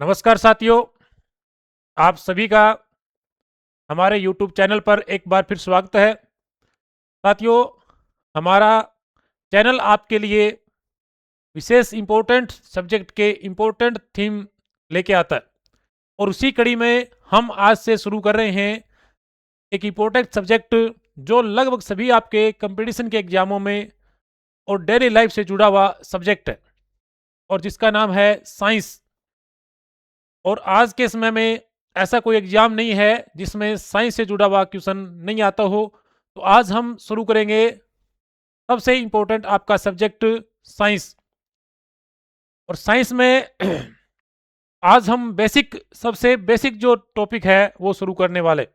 नमस्कार साथियों, आप सभी का हमारे YouTube चैनल पर एक बार फिर स्वागत है। साथियों, हमारा चैनल आपके लिए विशेष इम्पोर्टेंट सब्जेक्ट के इम्पोर्टेंट थीम लेके आता है और उसी कड़ी में हम आज से शुरू कर रहे हैं एक इम्पोर्टेंट सब्जेक्ट जो लगभग सभी आपके कंपटीशन के एग्जामों में और डेली लाइफ से जुड़ा हुआ सब्जेक्ट है और जिसका नाम है साइंस। और आज के समय में ऐसा कोई एग्जाम नहीं है जिसमें साइंस से जुड़ा हुआ क्वेश्चन नहीं आता हो। तो आज हम शुरू करेंगे सबसे इम्पोर्टेंट आपका सब्जेक्ट साइंस। और साइंस में आज हम सबसे बेसिक जो टॉपिक है वो शुरू करने वाले।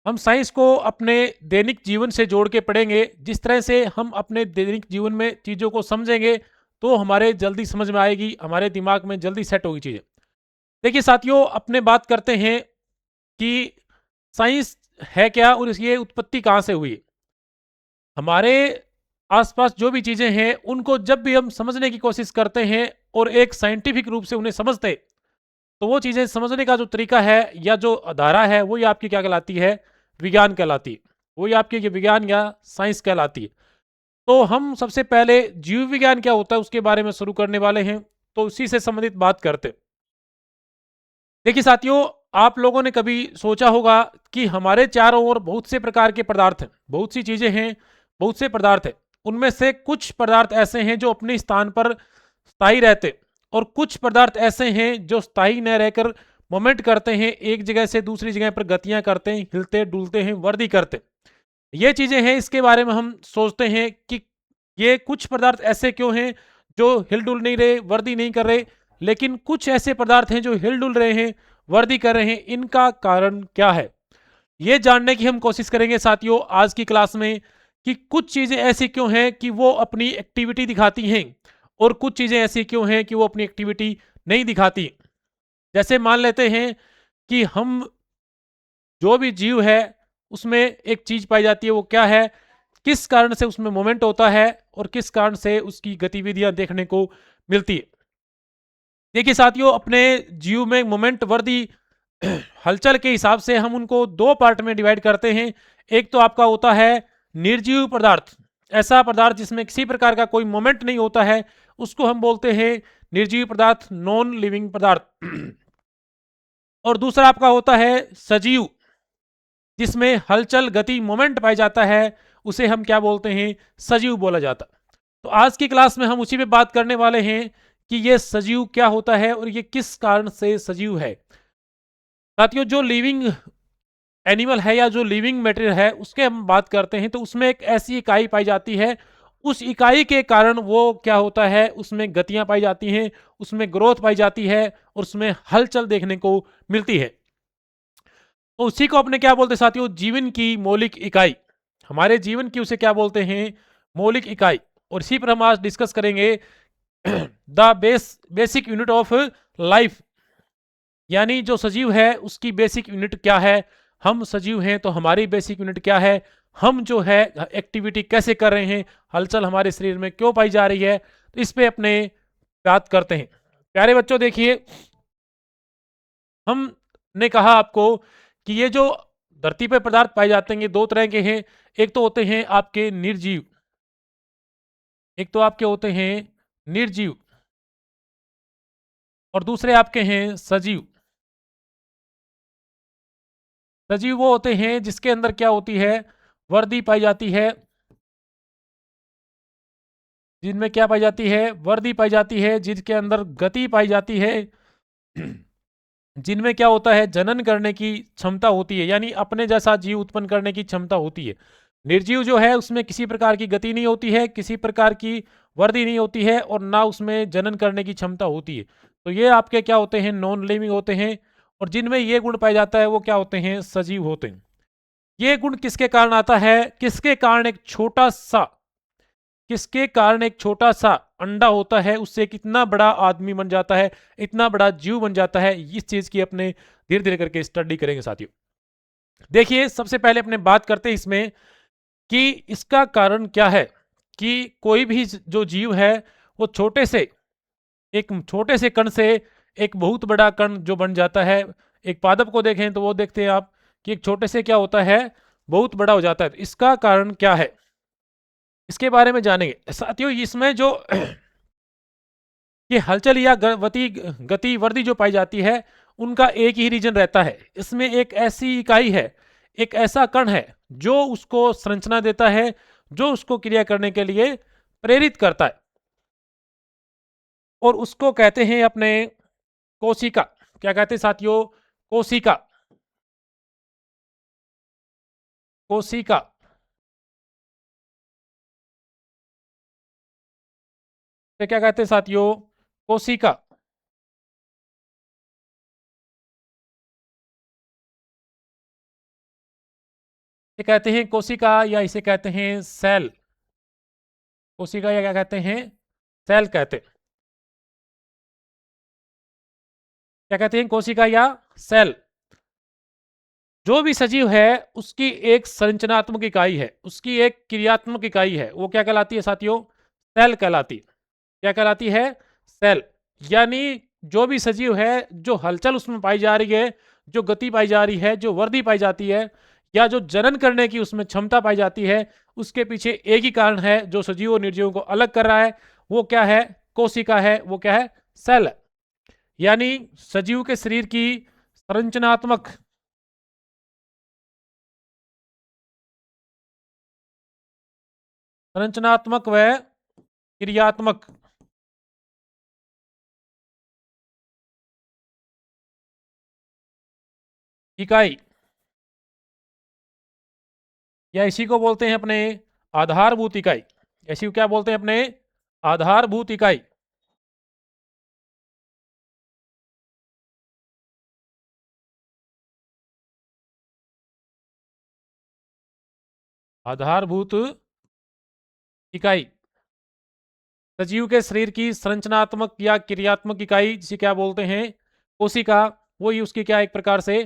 हम साइंस को अपने दैनिक जीवन से जोड़ के पढ़ेंगे। जिस तरह से हम अपने दैनिक जीवन में चीज़ों को समझेंगे तो हमारे जल्दी समझ में आएगी, हमारे दिमाग में जल्दी सेट होगी चीज़ें। देखिए साथियों, अपने बात करते हैं कि साइंस है क्या और इसकी उत्पत्ति कहाँ से हुई। हमारे आसपास जो भी चीज़ें हैं उनको जब भी हम समझने की कोशिश करते हैं और एक साइंटिफिक रूप से उन्हें समझते, तो वो चीज़ें समझने का जो तरीका है या जो धारा है वही आपकी क्या कहलाती है, विज्ञान कहलाती है। वही आपकी ये विज्ञान या साइंस कहलाती है। तो हम सबसे पहले जीव विज्ञान क्या होता है उसके बारे में शुरू करने वाले हैं, तो उसी से संबंधित बात करते। देखिए साथियों, आप लोगों ने कभी सोचा होगा कि हमारे चारों ओर बहुत से प्रकार के पदार्थ हैं, बहुत सी चीजें हैं, बहुत से पदार्थ हैं। उनमें से कुछ पदार्थ ऐसे हैं जो अपने स्थान पर स्थायी रहते और कुछ पदार्थ ऐसे हैं जो स्थायी न रहकर मोमेंट करते हैं, एक जगह से दूसरी जगह पर गतियां करते हैं, हिलते डुलते हैं, वर्दी करते हैं। ये चीजें हैं, इसके बारे में हम सोचते हैं कि ये कुछ पदार्थ ऐसे क्यों हैं जो हिलडुल नहीं रहे, वर्दी नहीं कर रहे, लेकिन कुछ ऐसे पदार्थ हैं जो हिलडुल रहे हैं, वर्दी कर रहे हैं। इनका कारण क्या है, ये जानने की हम कोशिश करेंगे साथियों आज की क्लास में कि कुछ चीजें ऐसी क्यों हैं कि वो अपनी एक्टिविटी दिखाती हैं और कुछ चीजें ऐसी क्यों हैं कि वो अपनी एक्टिविटी नहीं दिखाती। जैसे मान लेते हैं कि हम जो भी जीव है उसमें एक चीज पाई जाती है, वो क्या है, किस कारण से उसमें मोमेंट होता है और किस कारण से उसकी गतिविधियां देखने को मिलती है। देखिए साथियों, अपने जीव में मोमेंट वर्दी हलचल के हिसाब से हम उनको दो पार्ट में डिवाइड करते हैं। एक तो आपका होता है निर्जीव पदार्थ, ऐसा पदार्थ जिसमें किसी प्रकार का कोई मोमेंट नहीं होता है, उसको हम बोलते हैं निर्जीव पदार्थ, नॉन लिविंग पदार्थ। और दूसरा आपका होता है सजीव, जिसमें हलचल गति मोमेंट पाया जाता है, उसे हम क्या बोलते हैं, सजीव बोला जाता। तो आज की क्लास में हम उसी पे बात करने वाले हैं कि ये सजीव क्या होता है और ये किस कारण से सजीव है। साथियों, जो लिविंग एनिमल है या जो लिविंग मटेरियल है उसके हम बात करते हैं तो उसमें एक ऐसी इकाई पाई जाती है, उस इकाई के कारण वो क्या होता है, उसमें गतियां पाई जाती हैं, उसमें ग्रोथ पाई जाती है और उसमें हलचल देखने को मिलती है। तो उसी को अपने क्या बोलते हैं साथियों, जीवन की मौलिक इकाई। हमारे जीवन की उसे क्या बोलते हैं, मौलिक इकाई। और इसी पर हम आज डिस्कस करेंगे the basic unit of life, यानी जो सजीव है उसकी बेसिक यूनिट क्या है। हम सजीव हैं तो हमारी बेसिक यूनिट क्या है, हम जो है एक्टिविटी कैसे कर रहे हैं, हलचल हमारे शरीर में क्यों पाई जा रही है, तो इस पे अपने बात करते हैं। प्यारे बच्चों, देखिए हमने कहा आपको कि ये जो धरती पे पदार्थ पाए जाते हैं ये दो तरह के हैं। एक तो होते हैं आपके निर्जीव, एक तो आपके होते हैं निर्जीव और दूसरे आपके हैं सजीव। सजीव वो होते हैं जिसके अंदर क्या होती है, वर्दी पाई जाती है, जिनमें क्या पाई जाती है, वर्दी पाई जाती है, जिनके अंदर गति पाई जाती है, जिनमें क्या होता है, जनन करने की क्षमता होती है, यानी अपने जैसा जीव उत्पन्न करने की क्षमता होती है। निर्जीव जो है उसमें किसी प्रकार की गति नहीं होती है, किसी प्रकार की वर्दी नहीं होती है और ना उसमें जनन करने की क्षमता होती है। तो ये आपके क्या होते हैं, नॉन लिविंग होते हैं। और जिनमें ये गुण पाया जाता है वो क्या होते हैं, सजीव होते हैं। ये गुण किसके कारण आता है, किसके कारण एक छोटा सा अंडा होता है उससे कितना बड़ा आदमी बन जाता है, इतना बड़ा जीव बन जाता है। इस चीज की अपने धीरे धीरे करके स्टडी करेंगे साथियों। देखिए सबसे पहले अपने बात करते हैं इसमें कि इसका कारण क्या है कि कोई भी जो जीव है वो छोटे से कण से एक बहुत बड़ा कण जो बन जाता है। एक पादप को देखें तो वो देखते हैं आप कि एक छोटे से क्या होता है, बहुत बड़ा हो जाता है। तो इसका कारण क्या है, इसके बारे में जानेंगे साथियों। इसमें जो ये हलचल या गति वर्दी जो पाई जाती है, उनका एक ही रीजन रहता है। इसमें एक ऐसी इकाई है, एक ऐसा कण है जो उसको संरचना देता है, जो उसको क्रिया करने के लिए प्रेरित करता है, और उसको कहते हैं अपने कोशिका। क्या कहते हैं साथियों? कोशिका। कोशिका। तो क्या कहते हैं साथियों? कोशिका। इसे कहते हैं कोशिका, या इसे कहते हैं सेल। कोशिका, या क्या कहते हैं? सेल कहते हैं। क्या कहते हैं? कोशिका या सेल। जो भी सजीव है उसकी एक संरचनात्मक इकाई है, उसकी एक क्रियात्मक इकाई है, वो क्या कहलाती है साथियों? सेल कहलाती है। क्या कहलाती है? सेल। यानी जो भी सजीव है, जो हलचल उसमें पाई जा रही है, जो गति पाई जा रही है, जो वर्दी पाई जाती है, या जो जनन करने की उसमें क्षमता पाई जाती है, उसके पीछे एक ही कारण है जो सजीव और निर्जीव को अलग कर रहा है। वो क्या है? कोशिका है। वो क्या है? सेल है। यानी सजीव के शरीर की संरचनात्मक संरचनात्मक व क्रियात्मक इकाई, या इसी को बोलते हैं अपने आधारभूत इकाई। इसी को क्या बोलते हैं अपने? आधारभूत इकाई। आधारभूत इकाई। सजीव के शरीर की संरचनात्मक या क्रियात्मक इकाई जिसे क्या बोलते हैं? कोशिका। वही उसकी क्या एक प्रकार से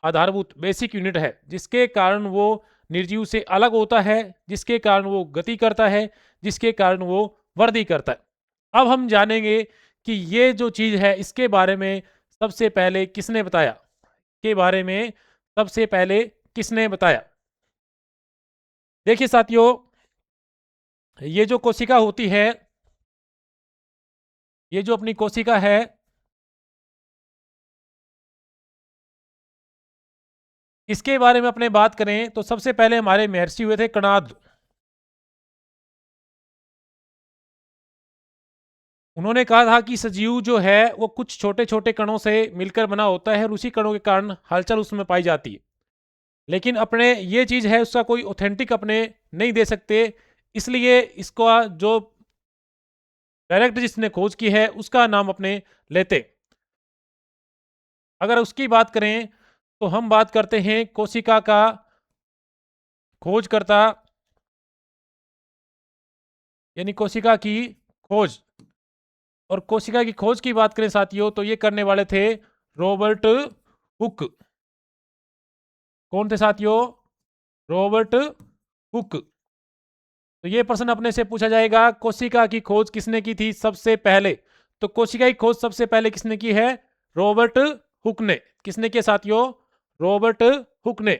आधारभूत बेसिक यूनिट है, जिसके कारण वो निर्जीव से अलग होता है, जिसके कारण वो गति करता है, जिसके कारण वो वर्दी करता है। अब हम जानेंगे कि ये जो चीज है इसके बारे में सबसे पहले किसने बताया, के बारे में सबसे पहले किसने बताया। देखिए साथियों, ये जो कोशिका होती है, ये जो अपनी कोशिका है, इसके बारे में अपने बात करें तो सबसे पहले हमारे महर्षि हुए थे कणाद। उन्होंने कहा था कि सजीव जो है वो कुछ छोटे छोटे कणों से मिलकर बना होता है, और उसी कणों के कारण हलचल उसमें पाई जाती है। लेकिन अपने ये चीज है उसका कोई ऑथेंटिक अपने नहीं दे सकते, इसलिए इसको जो डायरेक्ट जिसने खोज की है उसका नाम अपने लेते। अगर उसकी बात करें तो हम बात करते हैं कोशिका का खोजकर्ता, यानी कोशिका की खोज। और कोशिका की खोज की बात करें साथियों तो ये करने वाले थे रॉबर्ट हुक। कौन थे साथियों? Robert Hooke. तो ये प्रश्न अपने से पूछा जाएगा, कोशिका की खोज किसने की थी सबसे पहले? तो कोशिका की खोज सबसे पहले किसने की है? रॉबर्ट हुक ने। किसने किया साथियों? रॉबर्ट हुक ने।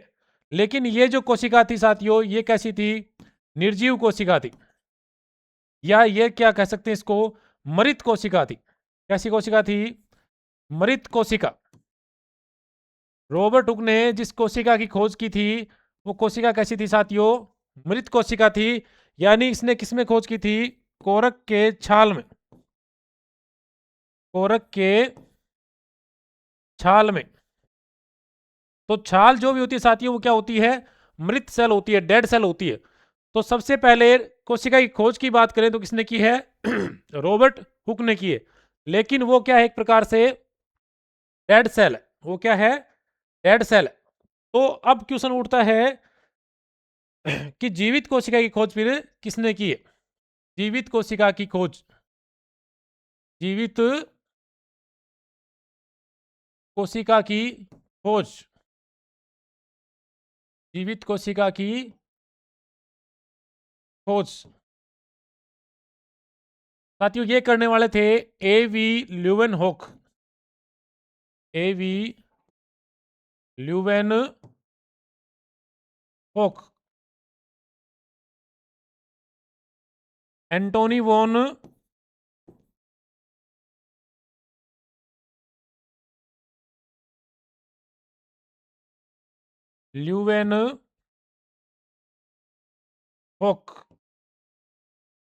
लेकिन ये जो कोशिका थी साथियों, ये कैसी थी? निर्जीव कोशिका थी, या ये क्या कह सकते हैं इसको, मृत कोशिका थी। कैसी कोशिका थी? मृत कोशिका। रॉबर्ट हुक ने जिस कोशिका की खोज की थी, वो कोशिका कैसी थी साथियों? मृत कोशिका थी। यानी इसने किसमें खोज की थी? कोरक के छाल में। कोरक के छाल में। तो छाल जो भी होती है साथियों, वो क्या होती है? मृत सेल होती है, डेड सेल होती है। तो सबसे पहले कोशिका की खोज की बात करें तो किसने की है? रॉबर्ट हुक ने की है। लेकिन वो क्या है, एक प्रकार से डेड सेल है। वो क्या है? डेड सेल है। तो अब क्वेश्चन उठता है कि जीवित कोशिका की खोज फिर किसने की है? जीवित कोशिका की खोज, जीवित कोशिका की खोज, जीवित कोशिका की खोज साथियों ये करने वाले थे A.V. Leeuwenhoek. A.V. Leeuwenhoek. Antonie van Leeuwenhoek.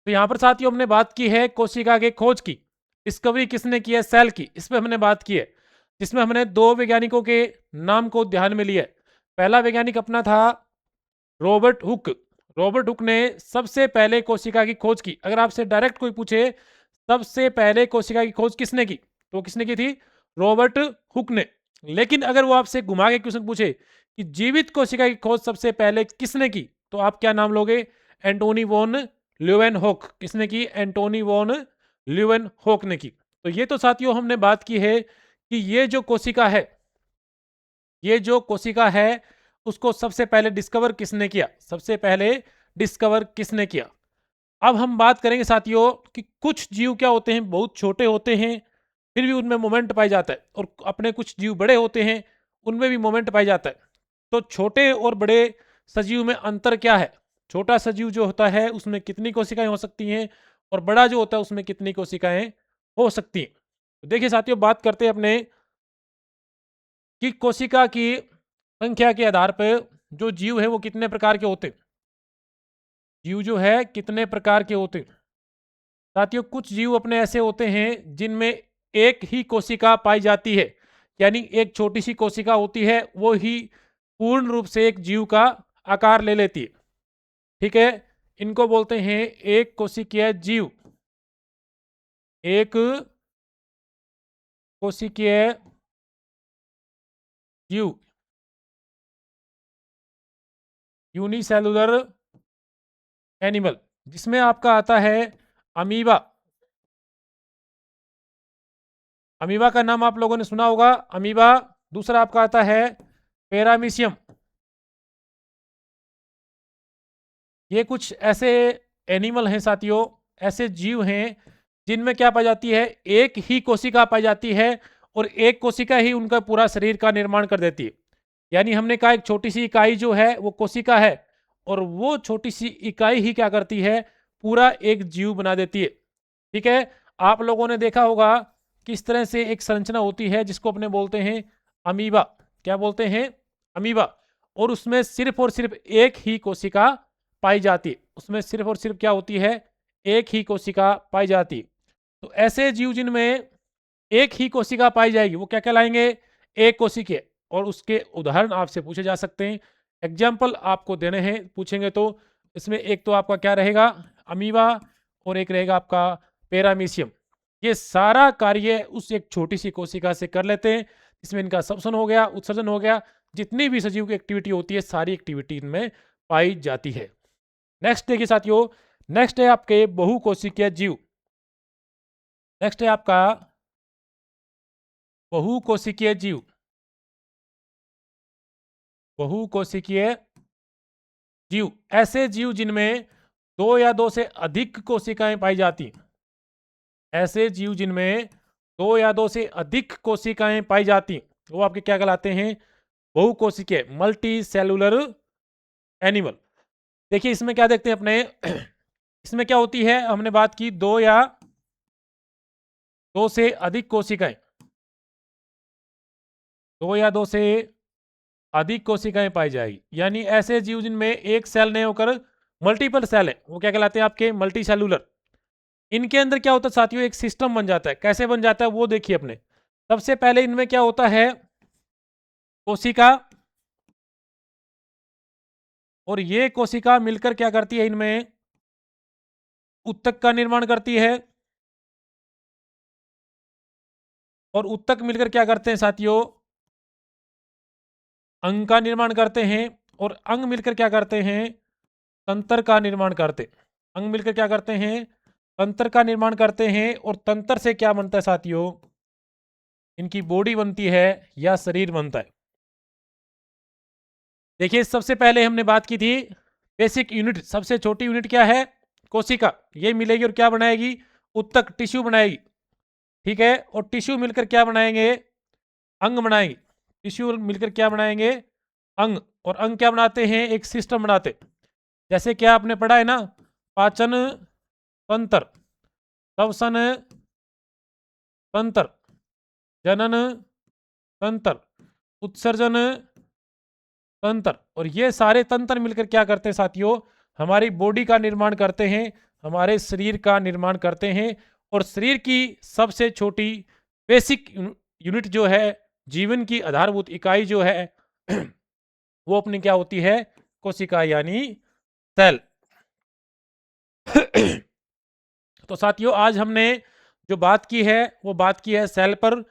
तो यहां पर साथियों हमने बात की है कोशिका के खोज की। डिस्कवरी किसने की है? सेल की, इस पर हमने बात की है, जिसमें हमने दो वैज्ञानिकों के नाम को ध्यान में लिया। पहला वैज्ञानिक अपना था रॉबर्ट हुक। रॉबर्ट हुक ने सबसे पहले कोशिका की खोज की। अगर आपसे डायरेक्ट कोई पूछे सबसे पहले कोशिका की खोज किसने की, तो किसने की थी? रॉबर्ट हुक ने। लेकिन अगर वो आपसे घुमा के क्वेश्चन पूछे कि जीवित कोशिका की खोज सबसे पहले किसने की, तो आप क्या नाम लोगे? Antonie van Leeuwenhoek. किसने की? एंटोनी वॉन ल्यूवेनहोक ने की। तो ये तो साथियों हमने बात की है कि ये जो कोशिका है, ये जो कोशिका है उसको सबसे पहले डिस्कवर किसने किया, सबसे पहले डिस्कवर किसने किया। अब हम बात करेंगे साथियों कि कुछ जीव क्या होते हैं, बहुत छोटे होते हैं फिर भी उनमें मोमेंट पाया जाता है, और अपने कुछ जीव बड़े होते हैं उनमें भी मोमेंट पाया जाता है। तो छोटे और बड़े सजीव में अंतर क्या है? छोटा सजीव जो होता है उसमें कितनी कोशिकाएं हो सकती हैं, और बड़ा जो होता है उसमें कितनी कोशिकाएं हो सकती हैं। तो देखिए साथियों, बात करते हैं अपने कि कोशिका की संख्या के आधार पर जो जीव है वो कितने प्रकार के होते हैं। जीव जो है कितने प्रकार के होते हैं। साथियों कुछ जीव अपने ऐसे होते हैं जिनमें एक ही कोशिका पाई जाती है, यानी एक छोटी सी कोशिका होती है वो ही पूर्ण रूप से एक जीव का आकार ले लेती है। ठीक है, इनको बोलते हैं एक कोशिकीय जीव। एक कोशिकीय जीव, यूनिसेलुलर एनिमल, जिसमें आपका आता है अमीबा। अमीबा का नाम आप लोगों ने सुना होगा, अमीबा। दूसरा आपका आता है पैरामीशियम। ये कुछ ऐसे एनिमल हैं साथियों, ऐसे जीव हैं जिनमें क्या पाई जाती है, एक ही कोशिका पाई जाती है, और एक कोशिका ही उनका पूरा शरीर का निर्माण कर देती है। यानी हमने कहा एक छोटी सी इकाई जो है वो कोशिका है, और वो छोटी सी इकाई ही क्या करती है, पूरा एक जीव बना देती है। ठीक है, आप लोगों ने देखा होगा किस तरह से एक संरचना होती है जिसको अपने बोलते हैं अमीबा। क्या बोलते हैं? अमीबा। और उसमें सिर्फ और सिर्फ एक ही कोशिका पाई जाती है, उसमें सिर्फ और सिर्फ क्या होती है, एक ही कोशिका पाई जाती है। तो ऐसे जीव जिनमें एक ही कोशिका पाई जाएगी वो क्या कहलाएंगे? एक कोशिकीय। और उसके उदाहरण आपसे पूछे जा सकते हैं, एग्जाम्पल आपको देने हैं पूछेंगे तो। इसमें एक तो आपका क्या रहेगा, अमीबा, और एक रहेगा आपका पैरामीशियम। ये सारा कार्य उस एक छोटी सी कोशिका से कर लेते हैं, इसमें इनका श्वसन हो गया, उत्सर्जन हो गया, जितनी भी सजीव की एक्टिविटी होती है सारी एक्टिविटी इनमें पाई जाती है। नेक्स्ट देखिए साथियों, नेक्स्ट है आपके बहुकोशिकीय जीव। नेक्स्ट है आपका बहुकोशिकीय जीव। बहुकोशिकीय जीव, ऐसे जीव जिनमें दो या दो से अधिक कोशिकाएं पाई जाती हैं। ऐसे जीव जिनमें दो या दो से अधिक कोशिकाएं पाई जाती हैं वो आपके क्या कहलाते हैं? बहुकोशिकीय, मल्टी सेलुलर एनिमल। देखिए इसमें क्या देखते हैं अपने इसमें क्या होती है, हमने बात की दो या दो से अधिक कोशिकाएं, दो या दो से अधिक कोशिकाएं पाई जाएगी। यानी ऐसे जीव जिनमें एक सेल नहीं होकर मल्टीपल सेल है वो क्या कहलाते हैं आपके? Multi cellular. इनके अंदर क्या होता है साथियों, एक सिस्टम बन जाता है। कैसे बन जाता है वो देखिए अपने। सबसे पहले इनमें क्या होता है, कोशिका, और ये कोशिका मिलकर क्या करती है, इनमें उत्तक का निर्माण करती है, और उत्तक मिलकर क्या करते हैं साथियों, अंग का निर्माण करते हैं, और अंग मिलकर क्या करते हैं, तंत्र का निर्माण करते हैं। अंग मिलकर क्या करते हैं, तंत्र का निर्माण करते हैं, और तंत्र से क्या बनता है साथियों, इनकी बॉडी बनती है या शरीर बनता है। देखिए सबसे पहले हमने बात की थी बेसिक यूनिट, सबसे छोटी यूनिट क्या है, कोशिका। ये मिलेगी और क्या बनाएगी, उत्तक टिश्यू बनाएगी, ठीक है। और टिश्यू मिलकर क्या बनाएंगे, अंग बनाएंगे। टिश्यू मिलकर क्या बनाएंगे, अंग। और अंग क्या बनाते हैं, एक सिस्टम बनाते। जैसे क्या आपने पढ़ा है ना, पाचन तंत्र, श्वसन तंत्र, जनन तंत्र, उत्सर्जन तंत्र। और ये सारे तंत्र मिलकर क्या करते हैं साथियों, हमारी बॉडी का निर्माण करते हैं, हमारे शरीर का निर्माण करते हैं। और शरीर की सबसे छोटी बेसिक यूनिट जो है, जीवन की आधारभूत इकाई जो है वो अपनी क्या होती है, कोशिका यानी सेल। तो साथियों आज हमने जो बात की है वो बात की है सेल पर।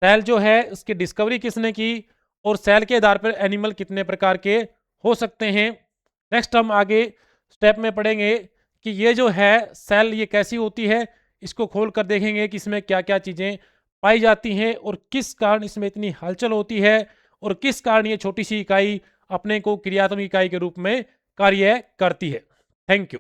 सेल जो है उसकी डिस्कवरी किसने की, और सेल के आधार पर एनिमल कितने प्रकार के हो सकते हैं। नेक्स्ट हम आगे स्टेप में पढ़ेंगे कि ये जो है सेल ये कैसी होती है, इसको खोल कर देखेंगे कि इसमें क्या क्या चीज़ें पाई जाती हैं और किस कारण इसमें इतनी हलचल होती है, और किस कारण ये छोटी सी इकाई अपने को क्रियात्मक इकाई के रूप में कार्य करती है। Thank you.